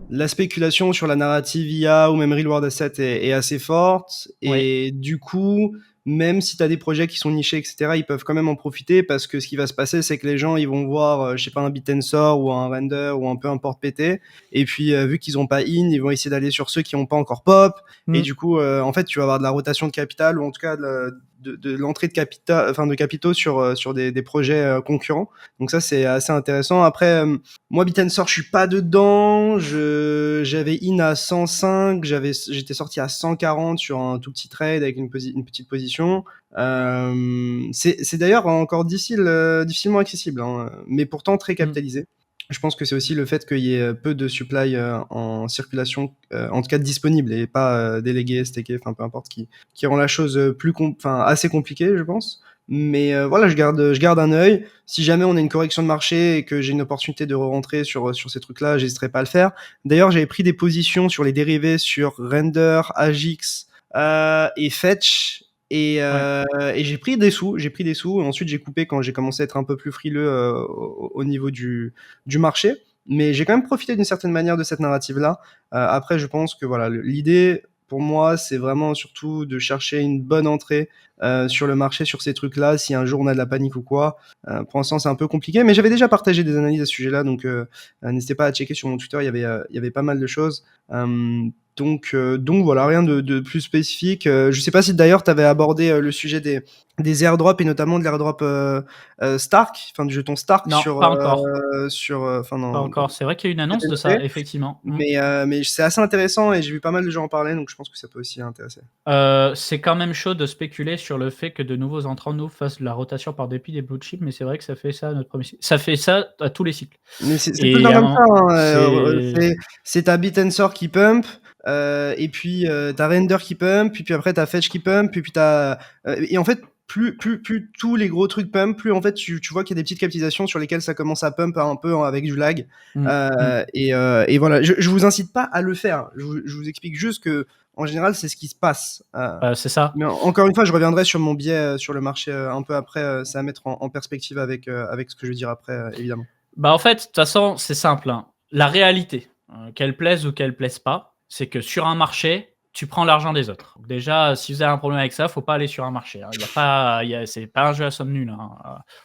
la spéculation sur la narrative IA ou même real world asset est assez forte. Oui. Et du coup, même si tu as des projets qui sont nichés, etc., ils peuvent quand même en profiter parce que ce qui va se passer, c'est que les gens, ils vont voir, je sais pas, un Bitensor ou un Render ou un peu importe péter. Et puis, vu qu'ils ont pas in, ils vont essayer d'aller sur ceux qui ont pas encore pop. Et Mm. du coup, en fait, tu vas avoir de la rotation de capital ou en tout cas de l'entrée de capital, enfin de capitaux sur des projets concurrents. Donc ça, c'est assez intéressant. Après, moi, Bitensor, je suis pas dedans. J'avais in à 105, j'étais sorti à 140 sur un tout petit trade avec une petite position. C'est d'ailleurs encore difficilement accessible, hein, mais pourtant très Mm. capitalisé. Je pense que c'est aussi le fait qu'il y ait peu de supply en circulation, en tout cas disponible et pas délégué, stacké, enfin peu importe, qui rend la chose assez compliquée, je pense. Mais voilà, je garde un œil. Si jamais on a une correction de marché et que j'ai une opportunité de re-rentrer sur ces trucs-là, j'hésiterai pas à le faire. D'ailleurs, j'avais pris des positions sur les dérivés sur Render, Agix et Fetch. Ouais. Et j'ai pris des sous, Ensuite, j'ai coupé quand j'ai commencé à être un peu plus frileux au niveau du marché. Mais j'ai quand même profité d'une certaine manière de cette narrative-là. Après, je pense que voilà, l'idée pour moi, c'est vraiment surtout de chercher une bonne entrée sur le marché sur ces trucs-là. Si un jour on a de la panique ou quoi, pour l'instant c'est un peu compliqué. Mais j'avais déjà partagé des analyses à ce sujet-là, donc n'hésitez pas à checker sur mon Twitter. Il y avait pas mal de choses. Donc voilà, rien de plus spécifique. Je sais pas si d'ailleurs tu avais abordé le sujet des airdrops et notamment de l'airdrop Stark, enfin du jeton Stark Non, pas encore. enfin Pas dans encore. C'est vrai qu'il y a une annonce de ça, BTC. effectivement. Mm. Mais c'est assez intéressant et j'ai vu pas mal de gens en parler, donc je pense que ça peut aussi intéresser. C'est quand même chaud de spéculer sur le fait que de nouveaux entrants nous fassent de la rotation par dépit des blue chips, mais c'est vrai que ça fait ça à notre premier cycle. Ça fait ça à tous les cycles. Mais c'est tout le Et temps à un comme ça, moment, hein. c'est C'est ta beat and sort qui pump, et puis t'as render qui pump, puis après t'as fetch qui pump, et puis et en fait, plus tous les gros trucs pump, plus en fait tu vois qu'il y a des petites capitalisations sur lesquelles ça commence à pump un peu avec du lag. Mm, mm. Et voilà, je vous incite pas à le faire. Je vous explique juste que en général c'est ce qui se passe. C'est ça. Mais encore une fois, je reviendrai sur mon biais sur le marché un peu après. C'est à mettre en perspective avec ce que je vais dire après, évidemment. Bah en fait, de toute façon, c'est simple, hein. La réalité, qu'elle plaise ou qu'elle plaise pas, c'est que sur un marché, tu prends l'argent des autres. Donc déjà, si vous avez un problème avec ça, faut pas aller sur un marché, hein. C'est pas un jeu à somme nulle, hein.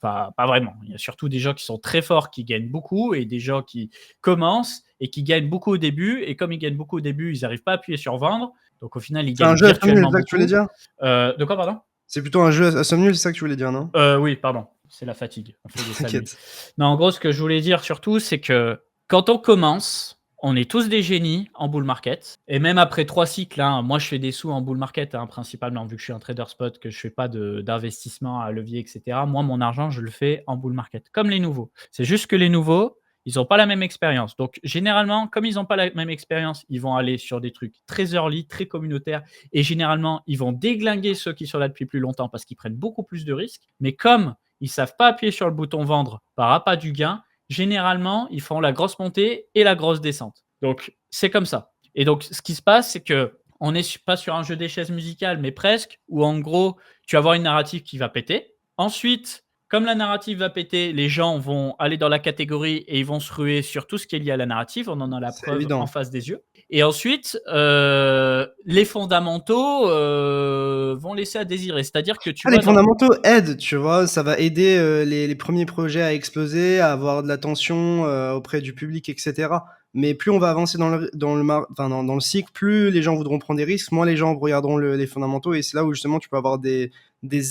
Enfin, pas vraiment. Il y a surtout des gens qui sont très forts, qui gagnent beaucoup, et des gens qui commencent et qui gagnent beaucoup au début. Et comme ils gagnent beaucoup au début, ils n'arrivent pas à appuyer sur vendre. Donc au final, ils C'est un gagnent jeu à somme nulle, virtuellement c'est ça que tu voulais beaucoup. dire? De quoi, pardon? C'est plutôt un jeu à somme nulle, c'est ça que tu voulais dire, non? Oui, pardon, c'est la fatigue. On fait des sales nuits. T'inquiète. Non, en gros, ce que je voulais dire surtout, c'est que quand on commence, on est tous des génies en bull market. Et même après 3 cycles, hein, moi je fais des sous en bull market, hein, principalement, vu que je suis un trader spot, que je fais pas d'investissement à levier, etc. Moi, mon argent, je le fais en bull market, comme les nouveaux. C'est juste que les nouveaux, ils n'ont pas la même expérience. Donc, généralement, comme ils n'ont pas la même expérience, ils vont aller sur des trucs très early, très communautaires. Et généralement, ils vont déglinguer ceux qui sont là depuis plus longtemps parce qu'ils prennent beaucoup plus de risques. Mais comme ils savent pas appuyer sur le bouton vendre par appât du gain, généralement, ils font la grosse montée et la grosse descente. Donc, c'est comme ça. Et donc, ce qui se passe, c'est que on n'est pas sur un jeu des chaises musicales, mais presque, où en gros, tu vas avoir une narrative qui va péter. Ensuite, comme la narrative va péter, les gens vont aller dans la catégorie et ils vont se ruer sur tout ce qui est lié à la narrative. On en a la C'est preuve en évident. face des yeux. Et ensuite, les fondamentaux vont laisser à désirer. C'est-à-dire que tu Ah, les vois, fondamentaux aident, tu vois, ça va aider les premiers projets à exploser, à avoir de l'attention auprès du public, etc. Mais plus on va avancer dans le cycle, plus les gens voudront prendre des risques, moins les gens regarderont les fondamentaux, et c'est là où justement tu peux avoir des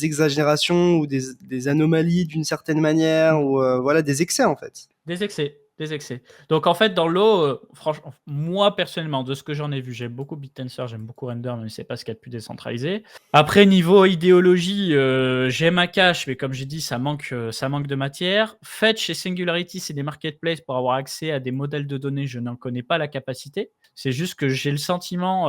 exagérations ou des anomalies d'une certaine manière, ou voilà, des excès en fait. des excès, des excès. Donc en fait, dans l'eau, franchement, moi personnellement, de ce que j'en ai vu, j'aime beaucoup BitTensor, j'aime beaucoup Render, même si c'est pas ce qu'il y a de plus décentralisé. Après, niveau idéologie, j'aime Akash, mais comme j'ai dit, ça manque de matière. Fetch et Singularity, c'est des marketplaces pour avoir accès à des modèles de données. Je n'en connais pas la capacité. C'est juste que j'ai le sentiment,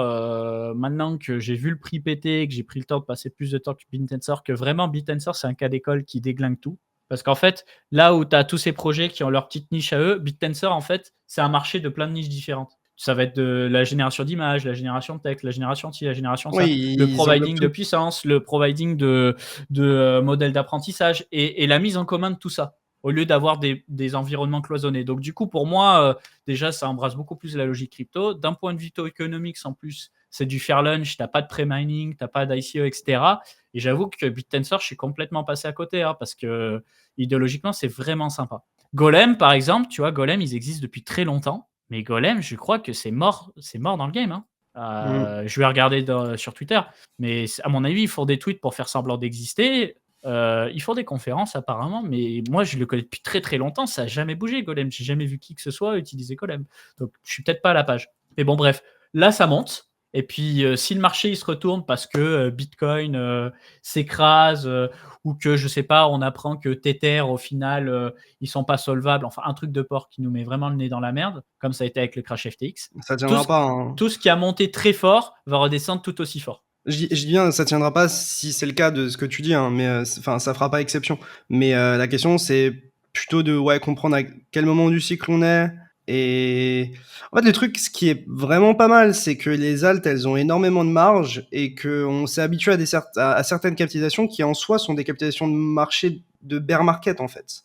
maintenant que j'ai vu le prix péter, que j'ai pris le temps de passer plus de temps que BitTensor, que vraiment BitTensor, c'est un cas d'école qui déglingue tout. Parce qu'en fait, là où tu as tous ces projets qui ont leur petite niche à eux, BitTensor, en fait, c'est un marché de plein de niches différentes. Ça va être de la génération d'images, la génération de texte, la génération de ci, la génération de ça, Oui, le ils englobent providing de tout. puissance, le providing de modèles d'apprentissage et la mise en commun de tout ça. au lieu d'avoir des environnements cloisonnés. Donc, du coup, pour moi, déjà, ça embrasse beaucoup plus la logique crypto. D'un point de vue tokenomics, en plus, c'est du fair lunch, tu n'as pas de pré-mining, tu n'as pas d'ICO, etc. Et j'avoue que BitTensor, je suis complètement passé à côté, hein, parce que idéologiquement, c'est vraiment sympa. Golem, par exemple, tu vois, Golem, ils existent depuis très longtemps. Mais Golem, je crois que c'est mort dans le game, hein. Je vais regarder sur Twitter, mais à mon avis, ils font des tweets pour faire semblant d'exister. Ils font des conférences apparemment, mais moi je le connais depuis très très longtemps, ça n'a jamais bougé Golem. J'ai jamais vu qui que ce soit utiliser Golem. Donc je suis peut-être pas à la page. Mais bon, bref, là ça monte. Et puis si le marché il se retourne parce que Bitcoin s'écrase ou que je sais pas, on apprend que Tether au final ils sont pas solvables, enfin un truc de porc qui nous met vraiment le nez dans la merde, comme ça a été avec le crash FTX. Ça Tout tiendra ce, pas, hein. tout ce qui a monté très fort va redescendre tout aussi fort. Je dis bien, ça tiendra pas si c'est le cas de ce que tu dis, hein, mais enfin, ça fera pas exception. Mais la question, c'est plutôt de comprendre à quel moment du cycle on est. Et en fait, le truc, ce qui est vraiment pas mal, c'est que les alts, elles ont énormément de marge et qu'on s'est habitué à certaines capitalisations qui en soi sont des capitalisations de marché de bear market en fait.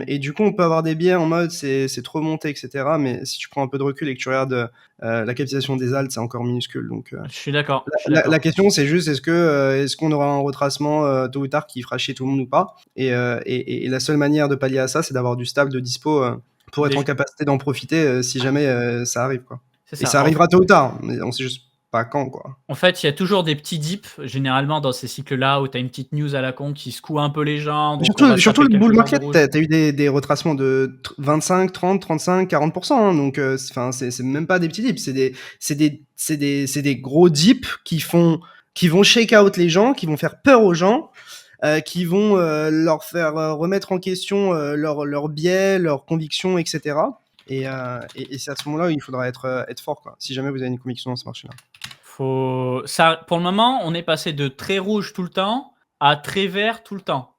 Et du coup, on peut avoir des biais en mode c'est trop monté, etc. Mais si tu prends un peu de recul et que tu regardes la capitalisation des alts, c'est encore minuscule. Donc, Je suis d'accord. la question, c'est juste est-ce qu'on aura un retracement tôt ou tard qui fera chier tout le monde ou pas et la seule manière de pallier à ça, c'est d'avoir du stable de dispo pour être en capacité d'en profiter si jamais ça arrive, quoi. C'est Et ça. ça arrivera tôt ou tard, mais on sait juste pas quand, quoi. En fait, il y a toujours des petits dips, généralement dans ces cycles-là, où tu as une petite new à la con qui secoue un peu les gens. Donc Surtout le bull market, rouges. t'as eu des retracements de 25, 30, 35, 40%. Hein, donc, c'est même pas des petits dips, c'est des gros dips qui vont shake out les gens, qui vont faire peur aux gens, qui vont leur faire remettre en question leurs biais, leurs convictions, etc. Et c'est à ce moment-là où il faudra être fort, quoi, si jamais vous avez une conviction dans ce marché-là. Ça, pour le moment, on est passé de très rouge tout le temps à très vert tout le temps.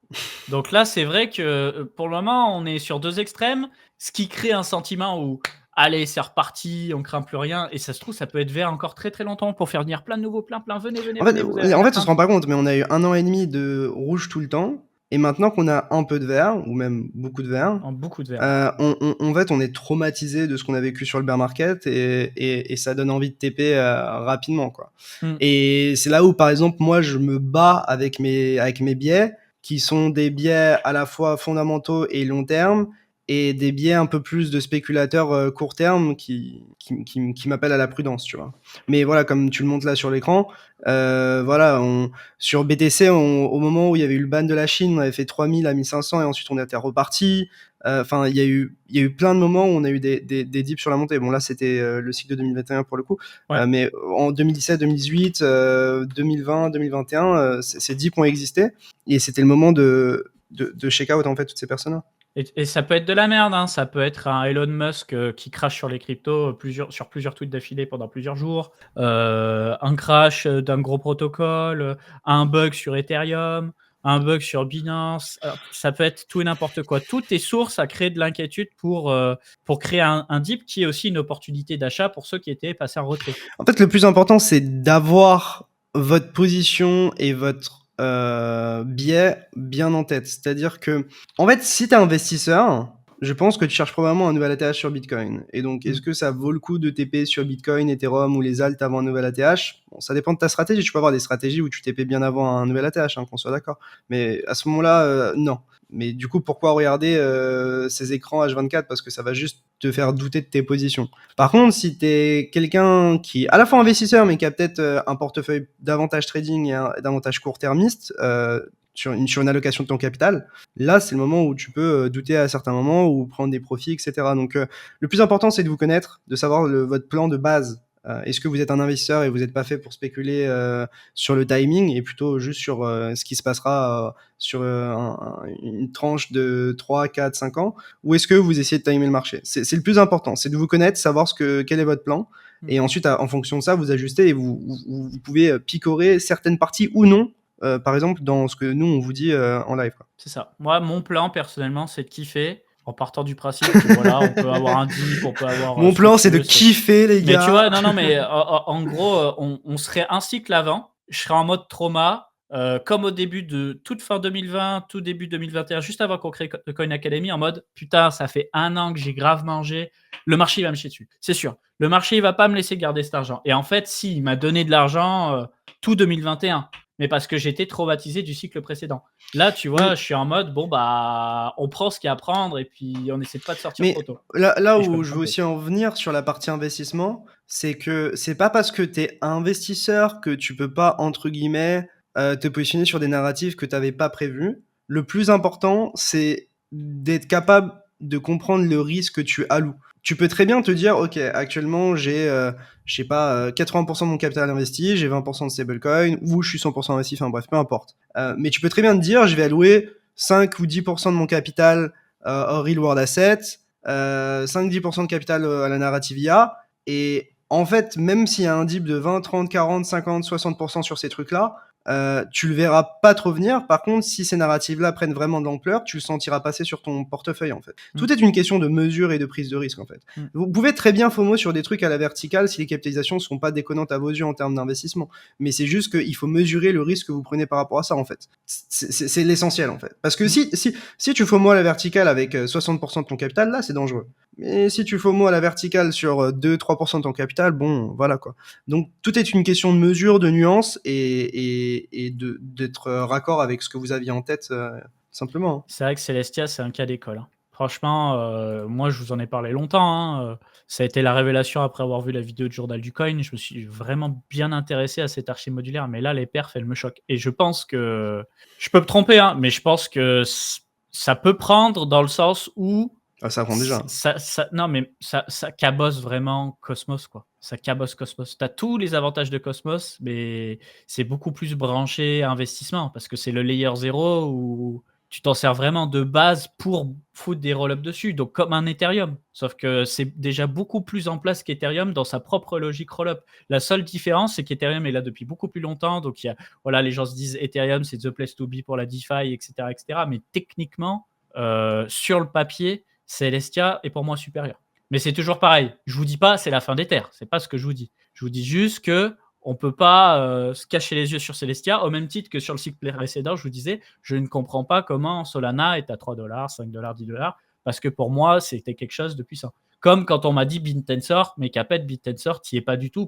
Donc là, c'est vrai que pour le moment, on est sur deux extrêmes, ce qui crée un sentiment où allez, c'est reparti, on craint plus rien, et ça se trouve, ça peut être vert encore très très longtemps pour faire venir plein de nouveaux, plein, venez, En fait, venez, vous allez on rien se rend pas compte, mais on a eu 1 an et demi de rouge tout le temps, et maintenant qu'on a un peu de vert, ou même beaucoup de vert, beaucoup de vert. en fait, on est traumatisé de ce qu'on a vécu sur le bear market, et ça donne envie de TP rapidement, quoi. Et c'est là où, par exemple, moi, je me bats avec mes biais, qui sont des biais à la fois fondamentaux et long terme, et des biais un peu plus de spéculateurs court terme qui m'appellent à la prudence, tu vois. Mais voilà, comme tu le montres là sur l'écran, voilà, sur BTC, au moment où il y avait eu le ban de la Chine, on avait fait 3000 à 1500 et ensuite on était reparti. Enfin, il y a eu plein de moments où on a eu des dips sur la montée. Bon, là, c'était le cycle de 2021 pour le coup. Mais en 2017, 2018, 2020, 2021, ces dips ont existé et c'était le moment de check out en fait toutes ces personnes-là. Et ça peut être de la merde, hein. Ça peut être un Elon Musk qui crache sur les cryptos sur plusieurs tweets d'affilée pendant plusieurs jours, un crash d'un gros protocole, un bug sur Ethereum, un bug sur Binance. Alors, ça peut être tout et n'importe quoi. Tout est source à créer de l'inquiétude pour créer un dip qui est aussi une opportunité d'achat pour ceux qui étaient passés en retrait. En fait, le plus important, c'est d'avoir votre position et votre biais bien en tête. C'est-à-dire que, en fait, si tu es investisseur, je pense que tu cherches probablement un nouvel ATH sur Bitcoin. Et donc, est-ce que ça vaut le coup de TP sur Bitcoin, Ethereum ou les alts avant un nouvel ATH? Bon, ça dépend de ta stratégie. Tu peux avoir des stratégies où tu TP bien avant un nouvel ATH, hein, qu'on soit d'accord. Mais à ce moment-là, non. Mais du coup, pourquoi regarder ces écrans H24? Parce que ça va juste te faire douter de tes positions. Par contre, si tu es quelqu'un qui est à la fois investisseur, mais qui a peut-être un portefeuille davantage trading et davantage court-termiste sur une allocation de ton capital, là, c'est le moment où tu peux douter à certains moments ou prendre des profits, etc. Donc, le plus important, c'est de vous connaître, de savoir votre plan de base. Est-ce que vous êtes un investisseur et vous n'êtes pas fait pour spéculer sur le timing et plutôt juste sur ce qui se passera sur une tranche de 3, 4, 5 ans, ou est-ce que vous essayez de timer le marché? C'est le plus important, c'est de vous connaître, savoir quel est votre plan, et ensuite, en fonction de ça, vous ajustez et vous pouvez picorer certaines parties ou non, par exemple, dans ce que nous, on vous dit en live, quoi. C'est ça. Moi, mon plan, personnellement, c'est de kiffer. En partant du principe que voilà, on peut avoir un dip, on peut avoir. Mon plan, c'est de kiffer, les gars. Mais tu vois, non, mais en gros, on serait un cycle avant. Je serais en mode trauma. comme au début de toute fin 2020, tout début 2021, juste avant qu'on crée Coin Academy, en mode putain, ça fait 1 an que j'ai grave mangé, le marché il va me chier dessus, c'est sûr. Le marché il va pas me laisser garder cet argent. Et en fait, si, il m'a donné de l'argent tout 2021, mais parce que j'étais traumatisé du cycle précédent. Là, tu vois, Oui, je suis en mode bon bah, on prend ce qu'il y a à prendre et puis on essaie de pas de sortir mais trop tôt. là Et je peux où me je veux tromper. aussi en venir sur la partie investissement, c'est que c'est pas parce que tu es investisseur que tu peux pas, entre guillemets, te positionner sur des narratifs que tu avais pas prévus. Le plus important, c'est d'être capable de comprendre le risque que tu alloues. Tu peux très bien te dire, OK, actuellement, j'ai, je sais pas, 80% de mon capital investi, j'ai 20% de stablecoin, ou je suis 100% investi, enfin bref, peu importe. Mais tu peux très bien te dire, je vais allouer 5 ou 10% de mon capital au real world asset, 5-10% de capital à la narrative IA. Et en fait, même s'il y a un dip de 20, 30, 40, 50, 60% sur ces trucs-là, tu le verras pas trop venir. Par contre, si ces narratives-là prennent vraiment de l'ampleur, tu le sentiras passer sur ton portefeuille, en fait. Mm, Tout est une question de mesure et de prise de risque, en fait. mm. Vous pouvez très bien FOMO sur des trucs à la verticale si les capitalisations ne sont pas déconnantes à vos yeux en termes d'investissement. Mais c'est juste qu'il faut mesurer le risque que vous prenez par rapport à ça, en fait. C'est l'essentiel, en fait. Parce que si tu FOMO à la verticale avec 60% de ton capital, là, c'est dangereux. Mais si tu FOMO à la verticale sur 2-3% de ton capital, bon, voilà, quoi. Donc, tout est une question de mesure, de nuance et d'être raccord avec ce que vous aviez en tête, simplement, hein. C'est vrai que Celestia, c'est un cas d'école, hein. Franchement, moi, je vous en ai parlé longtemps, hein, ça a été la révélation après avoir vu la vidéo de Journal du Coin. Je me suis vraiment bien intéressé à cette archi modulaire, mais là, les perfs, elles me choquent et je pense que je peux me tromper, hein, mais je pense que ça peut prendre dans le sens où Ah, ça prend déjà. non, mais ça cabosse vraiment Cosmos, quoi. Ça cabosse Cosmos. Tu as tous les avantages de Cosmos, mais c'est beaucoup plus branché investissement parce que c'est le layer 0 où tu t'en sers vraiment de base pour foutre des roll-ups dessus, donc comme un Ethereum. Sauf que c'est déjà beaucoup plus en place qu'Ethereum dans sa propre logique roll-up. La seule différence, c'est qu'Ethereum est là depuis beaucoup plus longtemps, donc il y a, voilà, les gens se disent Ethereum, c'est the place to be pour la DeFi, etc., etc. Mais techniquement, sur le papier, Celestia est pour moi supérieur. Mais c'est toujours pareil. Je vous dis pas c'est la fin des terres. C'est pas ce que je vous dis. Je vous dis juste que on peut pas se cacher les yeux sur Celestia, au même titre que sur le cycle précédent, je vous disais, je ne comprends pas comment Solana est à 3 $, 5 $, 10 $, parce que pour moi, c'était quelque chose de puissant. Comme quand on m'a dit BitTensor, mais qu'appelle BitTensor, tu n'y es pas du tout,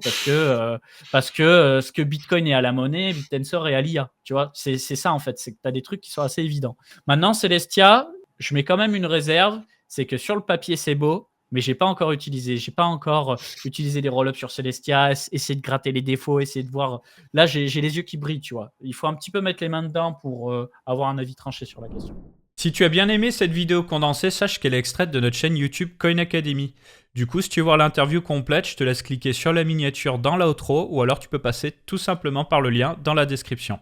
parce que ce que Bitcoin est à la monnaie, BitTensor est à l'IA. Tu vois, c'est ça en fait, c'est que tu as des trucs qui sont assez évidents. Maintenant, Celestia, je mets quand même une réserve, c'est que sur le papier, c'est beau, mais j'ai pas encore utilisé. J'ai pas encore utilisé les roll-ups sur Celestia, essayer de gratter les défauts, essayer de voir. Là, j'ai les yeux qui brillent, tu vois. Il faut un petit peu mettre les mains dedans pour avoir un avis tranché sur la question. Si tu as bien aimé cette vidéo condensée, sache qu'elle est extraite de notre chaîne YouTube Coin Academy. Du coup, si tu veux voir l'interview complète, je te laisse cliquer sur la miniature dans l'outro ou alors tu peux passer tout simplement par le lien dans la description.